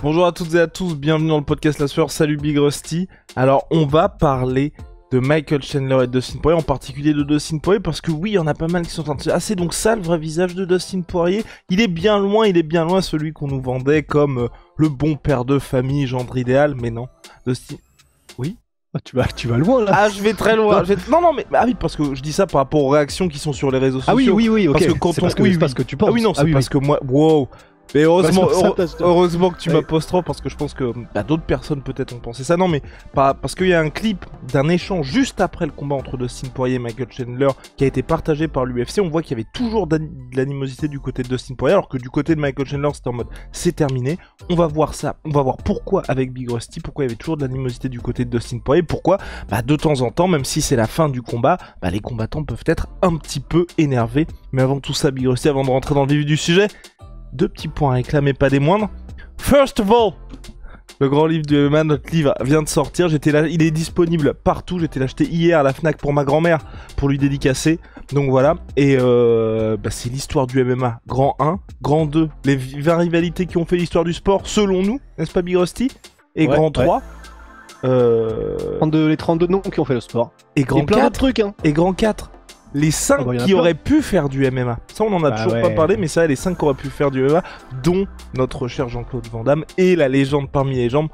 Bonjour à toutes et à tous, bienvenue dans le podcast La Sueur, salut Big Rusty. Alors on va parler de Michael Chandler et de Dustin Poirier, en particulier de Dustin Poirier, parce que oui, il y en a pas mal qui sont en train de... Ah, c'est donc ça le vrai visage de Dustin Poirier. Il est bien loin celui qu'on nous vendait comme le bon père de famille, gendre idéal, mais non. Dustin... Oui. Ah, tu vas loin là. Ah, je vais très loin. Non, mais ah oui, parce que je dis ça par rapport aux réactions qui sont sur les réseaux sociaux. Ah oui, ok. Parce que quand c'est parce que tu penses. Ah oui, non, c'est parce que moi, wow. Mais heureusement que tu m'apostrophes parce que je pense que d'autres personnes peut-être ont pensé ça. Non, mais parce qu'il y a un clip d'un échange juste après le combat entre Dustin Poirier et Michael Chandler qui a été partagé par l'UFC. On voit qu'il y avait toujours de l'animosité du côté de Dustin Poirier, alors que du côté de Michael Chandler c'était en mode c'est terminé. On va voir ça. On va voir pourquoi avec Big Rusty, pourquoi il y avait toujours de l'animosité du côté de Dustin Poirier. Pourquoi de temps en temps, même si c'est la fin du combat, les combattants peuvent être un petit peu énervés. Mais avant tout ça, Big Rusty, avant de rentrer dans le vif du sujet, deux petits points à réclamer, pas des moindres. First of all, le grand livre du MMA, notre livre vient de sortir. J'étais là, il est disponible partout. J'étais l'acheter hier à la Fnac pour ma grand-mère pour lui dédicacer. Donc voilà. Et c'est l'histoire du MMA. Grand 1, grand 2, les 20 rivalités qui ont fait l'histoire du sport, selon nous, n'est-ce pas Big Rusty? Et ouais, grand 3. Les 32 noms qui ont fait le sport. Et grand 4. Trucs, hein. Et grand 4. Les 5 qui auraient pu faire du MMA. Ça, on en a toujours pas parlé, mais ça, les 5 qui auraient pu faire du MMA, dont notre cher Jean-Claude Van Damme et la légende parmi les jambes,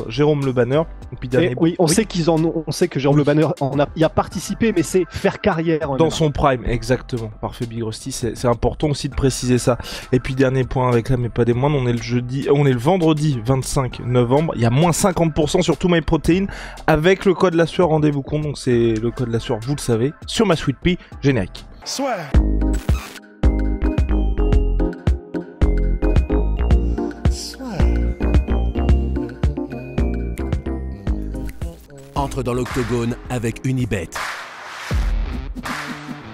Jérôme Le Banner. Et puis dernier... on sait qu'ils en ont, on sait que Jérôme Le Banner y a participé, mais c'est faire carrière. Dans son prime, exactement. Parfait, Big Rusty, c'est important aussi de préciser ça. Et puis dernier point avec là, mais pas des moindres, on est le vendredi 25 novembre. Il y a moins 50% sur tout MyProtein avec le code La Sueur, rendez-vous compte. Donc c'est le code La Sueur, vous le savez, sur ma Sweet Pea. Générique. Soit. Entre dans l'octogone avec Unibet.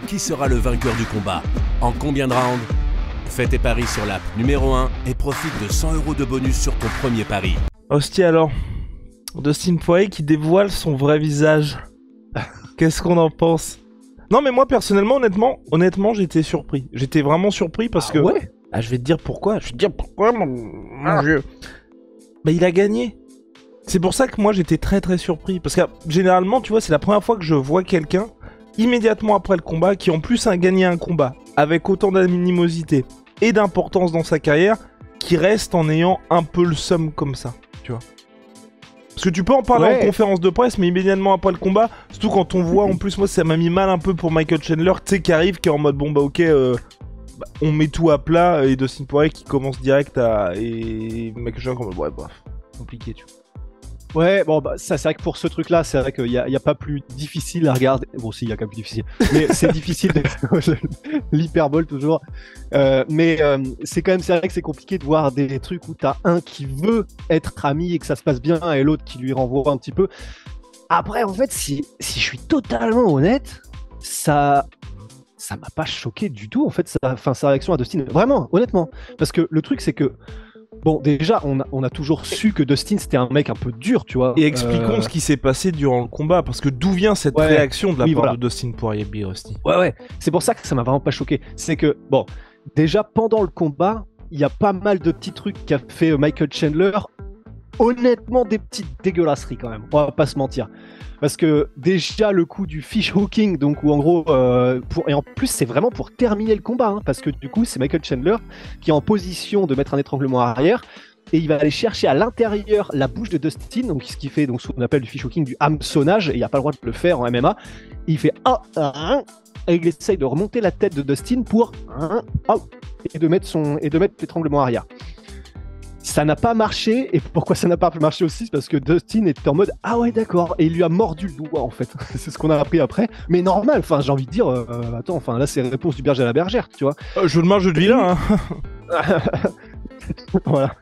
Qui sera le vainqueur du combat? En combien de rounds? Fais tes paris sur l'app numéro 1 et profite de 100 € de bonus sur ton premier pari. Hostie alors, Dustin Poirier qui dévoile son vrai visage. Qu'est-ce qu'on en pense? Non mais moi personnellement, honnêtement, j'étais surpris. J'étais vraiment surpris parce que... Ouais. Je vais te dire pourquoi. Mon Dieu. Il a gagné. C'est pour ça que moi j'étais très très surpris. Parce que généralement, tu vois, c'est la première fois que je vois quelqu'un, immédiatement après le combat, qui en plus a gagné un combat, avec autant d'animosité et d'importance dans sa carrière, qui reste en ayant un peu le seum comme ça, tu vois. Parce que tu peux en parler en conférence de presse, mais immédiatement après le combat, surtout quand on voit, en plus moi ça m'a mis mal un peu pour Michael Chandler, tu sais, qui arrive, qui est en mode bon ok, on met tout à plat, et Dustin Poirier qui commence direct à... Et Michael Chandler comme compliqué, tu vois. Ouais, ça c'est vrai que pour ce truc-là, c'est vrai qu'il y a pas plus difficile à regarder. Bon, si, il y a quand même plus difficile, mais c'est difficile. L'hyperbole toujours. Mais c'est vrai que c'est compliqué de voir des trucs où t'as un qui veut être ami et que ça se passe bien, et l'autre qui lui renvoie un petit peu. Après, en fait, si je suis totalement honnête, ça m'a pas choqué du tout. En fait, sa réaction à Dustin, vraiment, honnêtement, parce que le truc c'est que bon, déjà, on a toujours su que Dustin c'était un mec un peu dur, tu vois. Et expliquons ce qui s'est passé durant le combat, parce que d'où vient cette réaction de la part de Dustin Poirier, Big Rusty? Ouais, c'est pour ça que ça m'a vraiment pas choqué. C'est que, bon, déjà pendant le combat, il y a pas mal de petits trucs qu'a fait Michael Chandler. Honnêtement, des petites dégueulasseries quand même, on va pas se mentir. Parce que déjà le coup du fish hooking, donc où en gros, et en plus c'est vraiment pour terminer le combat, hein, parce que du coup c'est Michael Chandler qui est en position de mettre un étranglement arrière, et il va aller chercher à l'intérieur la bouche de Dustin, donc ce qui fait donc ce qu'on appelle du fish hooking, du hameçonnage, et il n'y a pas le droit de le faire en MMA. Il fait et il essaye de remonter la tête de Dustin pour et de mettre l'étranglement arrière. Ça n'a pas marché, et pourquoi ça n'a pas marché aussi, c'est parce que Dustin était en mode ah ouais d'accord, et il lui a mordu le doigt en fait. C'est ce qu'on a appris après, mais normal, enfin j'ai envie de dire, attends, enfin là c'est réponse du berger à la bergère, tu vois. Je le mange de vilain, hein. Voilà.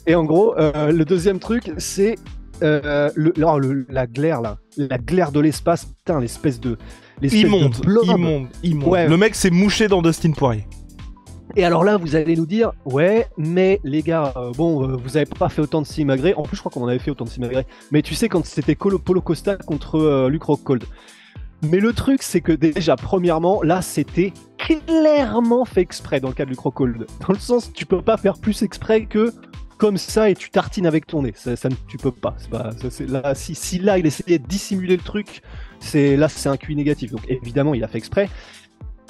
Et en gros, le deuxième truc, c'est la glaire là, la glaire de l'espace, putain, l'espèce de immonde. Ouais. Le mec s'est mouché dans Dustin Poirier. Et alors là, vous allez nous dire, ouais, mais les gars, vous avez pas fait autant de simagrées. En plus, je crois qu'on en avait fait autant de simagrées. Mais tu sais, quand c'était Paulo Costa contre Luke Rockhold. Mais le truc, c'est que déjà, premièrement, là, c'était clairement fait exprès dans le cas de Luke Rockhold. Dans le sens, tu peux pas faire plus exprès que comme ça et tu tartines avec ton nez. Tu peux pas. Là, si là il essayait de dissimuler le truc, c'est un QI négatif. Donc évidemment il a fait exprès.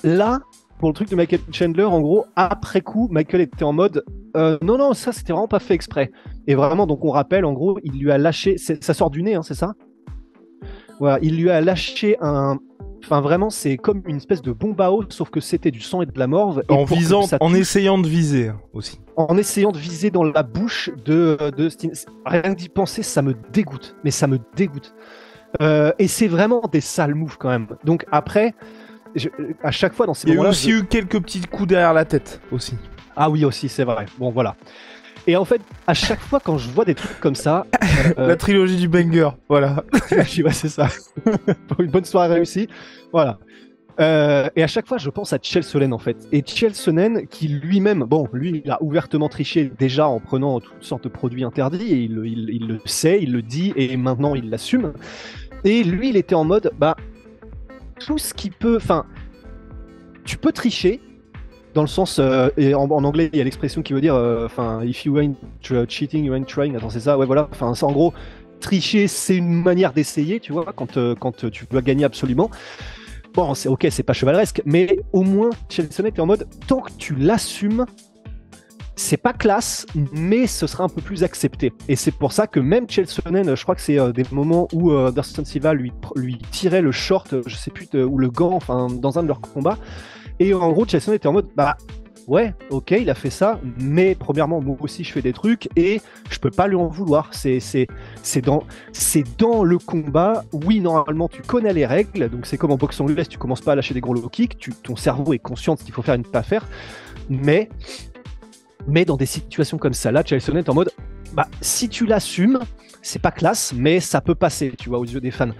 Là, pour le truc de Michael Chandler, en gros, après coup, Michael était en mode non, ça c'était vraiment pas fait exprès. Et vraiment, donc on rappelle, en gros, il lui a lâché, ça sort du nez, hein, c'est ça? Voilà, il lui a lâché enfin vraiment, c'est comme une espèce de bombe à eau, sauf que c'était du sang et de la morve. En essayant de viser aussi. En essayant de viser dans la bouche de Steen. Rien que d'y penser, ça me dégoûte. Mais ça me dégoûte. Et c'est vraiment des sales moves quand même. Donc après, à chaque fois dans ces moments-là... Il y a aussi eu quelques petits coups derrière la tête aussi. Ah oui, aussi, c'est vrai. Bon, voilà. Et en fait, à chaque fois quand je vois des trucs comme ça... La trilogie du banger, voilà. Ouais, c'est ça. Pour une bonne soirée réussie. Voilà. Et à chaque fois, je pense à Chael Sonnen, en fait. Et Chael Sonnen, qui lui-même, bon, lui, il a ouvertement triché déjà en prenant toutes sortes de produits interdits, et il le sait, il le dit, et maintenant il l'assume. Et lui, il était en mode, bah, tout ce qui peut... Enfin, tu peux tricher, dans le sens... et en anglais, il y a l'expression qui veut dire, enfin, if you ain't cheating, you ain't trying. Attends, c'est ça, ouais, voilà. Enfin, ça, en gros, tricher, c'est une manière d'essayer, tu vois, quand tu dois gagner absolument. Bon, c'est ok, c'est pas chevaleresque, mais au moins, Chael Sonnen est en mode, tant que tu l'assumes, c'est pas classe, mais ce sera un peu plus accepté. Et c'est pour ça que même Chael Sonnen, je crois que c'est des moments où Anderson Silva lui tirait le short, je sais plus, ou le gant, enfin, dans un de leurs combats. Et en gros, Chael Sonnen était en mode, bah, ouais, ok, il a fait ça, mais premièrement, moi aussi, je fais des trucs et je peux pas lui en vouloir. C'est dans le combat. Oui, normalement, tu connais les règles, donc c'est comme en boxe anglaise, tu commences pas à lâcher des gros low kicks, ton cerveau est conscient de ce qu'il faut faire et ne pas faire, mais dans des situations comme ça, là, Chael Sonnen est en mode, bah, si tu l'assumes, c'est pas classe, mais ça peut passer, tu vois, aux yeux des fans.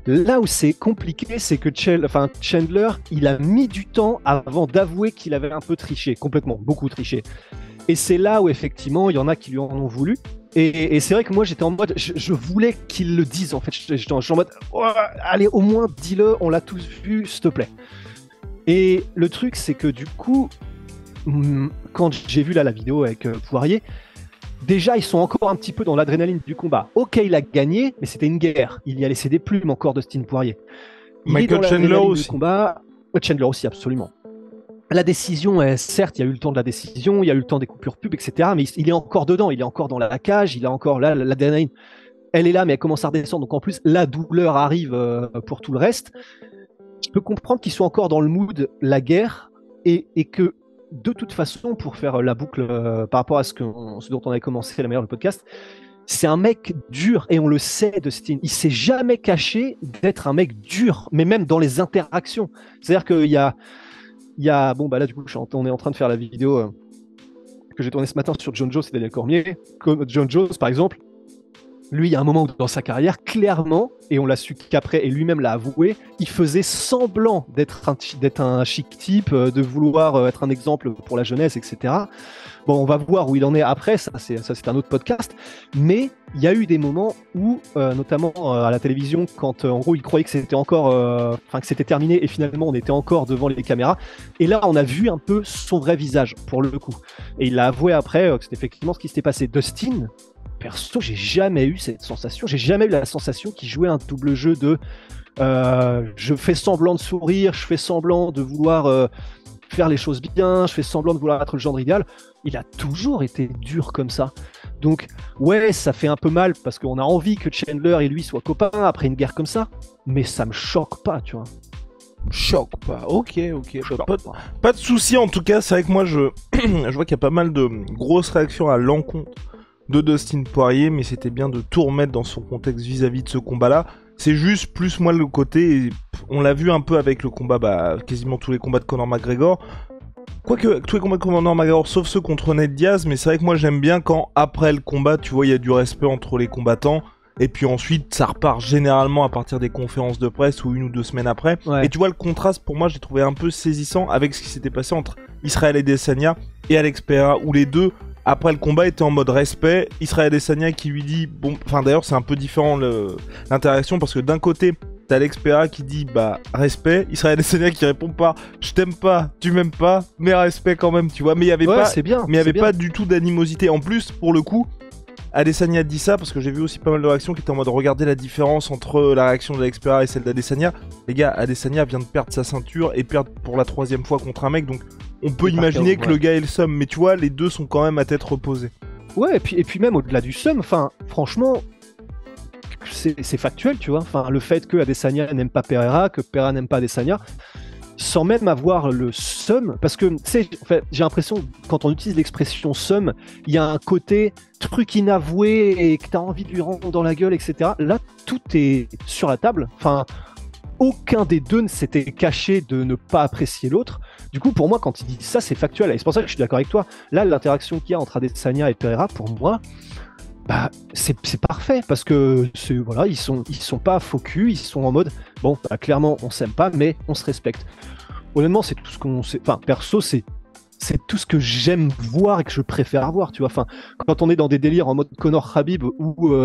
Là où c'est compliqué, c'est que Chandler, il a mis du temps avant d'avouer qu'il avait un peu triché, complètement, beaucoup triché. Et c'est là où effectivement, il y en a qui lui en ont voulu. Et c'est vrai que moi, j'étais en mode, je voulais qu'il le dise, en fait. J'étais en mode, oh, allez, au moins, dis-le, on l'a tous vu, s'il te plaît. Et le truc, c'est que du coup, quand j'ai vu là la vidéo avec Poirier, déjà, ils sont encore un petit peu dans l'adrénaline du combat. Ok, il a gagné, mais c'était une guerre. Il y a laissé des plumes encore, Dustin Poirier. Michael Chandler aussi. Chandler aussi, absolument. La décision, certes, il y a eu le temps de la décision, il y a eu le temps des coupures pub, etc. Mais il est encore dedans, il est encore dans la cage, il a encore là, l'adrénaline. Elle est là, mais elle commence à redescendre. Donc en plus, la douleur arrive pour tout le reste. Je peux comprendre qu'ils soient encore dans le mood la guerre et que de toute façon, pour faire la boucle par rapport à ce dont on avait commencé la meilleure le podcast, c'est un mec dur et on le sait de Steen. Il s'est jamais caché d'être un mec dur, mais même dans les interactions. C'est-à-dire qu'il y a bon bah là du coup on est en train de faire la vidéo que j'ai tournée ce matin sur John Jones et Daniel Cormier. Comme John Jones par exemple, lui, il y a un moment où dans sa carrière, clairement, et on l'a su qu'après, et lui-même l'a avoué, il faisait semblant d'être un chic type, de vouloir être un exemple pour la jeunesse, etc. Bon, on va voir où il en est après, ça c'est un autre podcast, mais il y a eu des moments où, notamment à la télévision, quand en gros il croyait que c'était encore, que c'était terminé, et finalement on était encore devant les caméras, et là on a vu un peu son vrai visage, pour le coup. Et il l'a avoué après que c'était effectivement ce qui s'était passé. Dustin, perso, j'ai jamais eu cette sensation. J'ai jamais eu la sensation qu'il jouait un double jeu de je fais semblant de sourire, je fais semblant de vouloir faire les choses bien, je fais semblant de vouloir être le genre idéal. Il a toujours été dur comme ça. Donc, ouais, ça fait un peu mal parce qu'on a envie que Chandler et lui soient copains après une guerre comme ça, mais ça me choque pas, tu vois. Choque pas, ok. Pas de souci en tout cas, c'est vrai que moi je vois qu'il y a pas mal de grosses réactions à l'encontre de Dustin Poirier, mais c'était bien de tout remettre dans son contexte vis-à-vis de ce combat-là. C'est juste plus moi le côté, on l'a vu un peu avec le combat, quasiment tous les combats de Conor McGregor. Quoique tous les combats de Conor McGregor, sauf ceux contre Nate Diaz, mais c'est vrai que moi j'aime bien quand après le combat, tu vois, il y a du respect entre les combattants. Et puis ensuite, ça repart généralement à partir des conférences de presse ou 1 ou 2 semaines après. Ouais. Et tu vois, le contraste, pour moi, j'ai trouvé un peu saisissant avec ce qui s'était passé entre Israel Adesanya et Alex Pereira, où les deux, après le combat, étaient en mode respect. Israel Adesanya qui lui dit... Bon, enfin d'ailleurs, c'est un peu différent l'interaction, parce que d'un côté, t'as Alex Pereira qui dit bah respect, Israël Adesanya qui répond pas je t'aime pas, tu m'aimes pas, mais respect quand même, tu vois. Mais il y avait pas du tout d'animosité. En plus, pour le coup, Adesanya dit ça parce que j'ai vu aussi pas mal de réactions qui étaient en mode regarder la différence entre la réaction d'Alex Pereira et celle d'Adesanya. Les gars, Adesanya vient de perdre sa ceinture et perdre pour la 3e fois contre un mec, donc on peut imaginer que le gars ait le seum, mais tu vois, les deux sont quand même à tête reposée. Ouais, et puis même au-delà du seum, enfin, franchement, c'est factuel, tu vois. Enfin, le fait que Adesanya n'aime pas Pereira, que Pereira n'aime pas Adesanya, sans même avoir le seum, parce que, tu sais, en fait, j'ai l'impression, quand on utilise l'expression seum, il y a un côté truc inavoué et que t'as envie de lui rendre dans la gueule, etc. Là, tout est sur la table. Enfin, aucun des deux ne s'était caché de ne pas apprécier l'autre. Du coup, pour moi, quand il dit ça, c'est factuel. Et c'est pour ça que je suis d'accord avec toi. Là, l'interaction qu'il y a entre Adesanya et Pereira, pour moi, bah, c'est parfait parce que voilà, ils sont pas faux cul, ils sont en mode bon, bah, clairement, on s'aime pas, mais on se respecte. Honnêtement, c'est tout ce qu'on sait. Enfin, perso, c'est tout ce que j'aime voir et que je préfère voir, tu vois. Enfin, quand on est dans des délires en mode Conor Khabib ou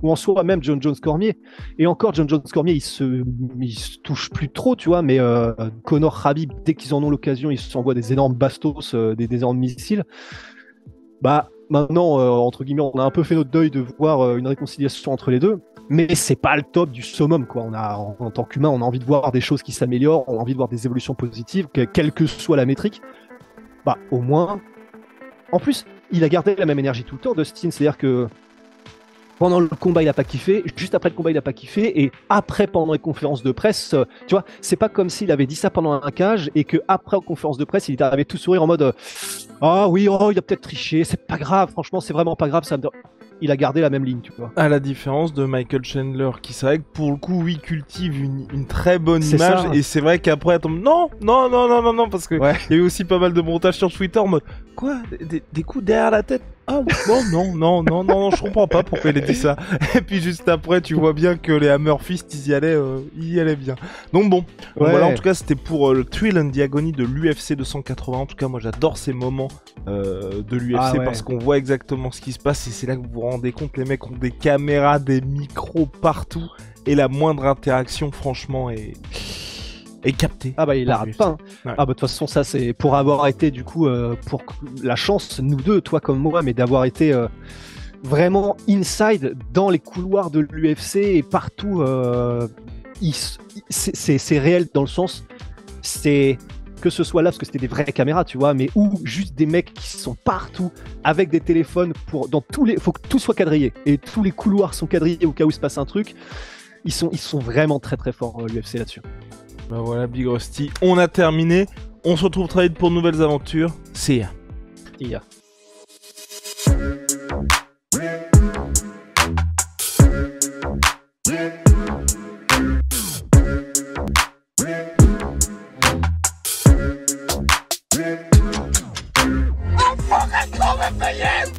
en soi même John Jones Cormier, et encore John Jones Cormier, il se touche plus trop, tu vois, mais Conor Khabib, dès qu'ils en ont l'occasion, ils s'envoient des énormes bastos, des énormes missiles. Bah, maintenant, entre guillemets, on a un peu fait notre deuil de voir une réconciliation entre les deux, mais c'est pas le top du summum, quoi. En tant qu'humain, on a envie de voir des choses qui s'améliorent, on a envie de voir des évolutions positives, quelle que soit la métrique. Bah, au moins. En plus, il a gardé la même énergie tout le temps, Dustin. C'est-à-dire que pendant le combat, il a pas kiffé. Juste après le combat, il a pas kiffé. Et après, pendant les conférences de presse, tu vois, c'est pas comme s'il avait dit ça pendant un cage et que après, en conférence de presse, il était arrivé tout sourire en mode ah oui, oh, il a peut-être triché. C'est pas grave. Franchement, c'est vraiment pas grave. Il a gardé la même ligne, tu vois. À la différence de Michael Chandler, qui c'est vrai que pour le coup, oui, cultive une très bonne image, ça. Et c'est vrai qu'après, elle tombe non, parce que il y a eu aussi pas mal de montages sur Twitter en mode quoi, des coups derrière la tête. Ah bon, non, je comprends pas pourquoi il a dit ça. Et puis juste après, tu vois bien que les Hammer Fist, ils y allaient bien. Donc bon, voilà, en tout cas, c'était pour le Thrill and the Agony de l'UFC 280. En tout cas, moi, j'adore ces moments de l'UFC parce qu'on voit exactement ce qui se passe et c'est là que vous vous rendez compte, les mecs ont des caméras, des micros partout et la moindre interaction, franchement, est capté. Ah bah il arrête pas. Hein. Ouais. Ah bah de toute façon ça c'est pour avoir été du coup pour la chance nous deux, toi comme moi, mais d'avoir été vraiment inside dans les couloirs de l'UFC et partout. C'est réel dans le sens c'est que ce soit là parce que c'était des vraies caméras, tu vois, mais ou juste des mecs qui sont partout avec des téléphones dans tous les, faut que tout soit quadrillé et tous les couloirs sont quadrillés au cas où il se passe un truc. Ils sont vraiment très très forts l'UFC là-dessus. Bah voilà, Big Rusty, on a terminé. On se retrouve très vite pour de nouvelles aventures. See ya. See ya. I'm fucking coming for you!